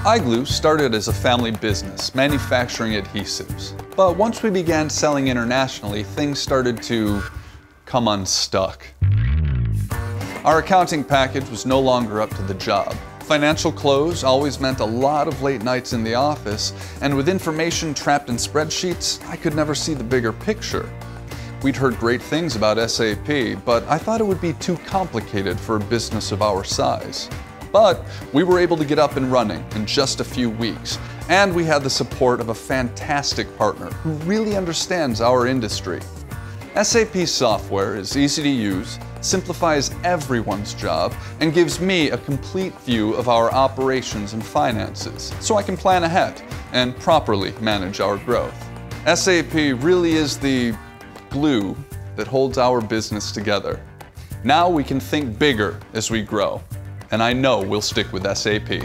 iGlue started as a family business, manufacturing adhesives. But once we began selling internationally, things started to come unstuck. Our accounting package was no longer up to the job. Financial close always meant a lot of late nights in the office, and with information trapped in spreadsheets, I could never see the bigger picture. We'd heard great things about SAP, but I thought it would be too complicated for a business of our size. But we were able to get up and running in just a few weeks, and we had the support of a fantastic partner who really understands our industry. SAP software is easy to use, simplifies everyone's job, and gives me a complete view of our operations and finances, so I can plan ahead and properly manage our growth. SAP really is the glue that holds our business together. Now we can think bigger as we grow, and I know we'll stick with SAP.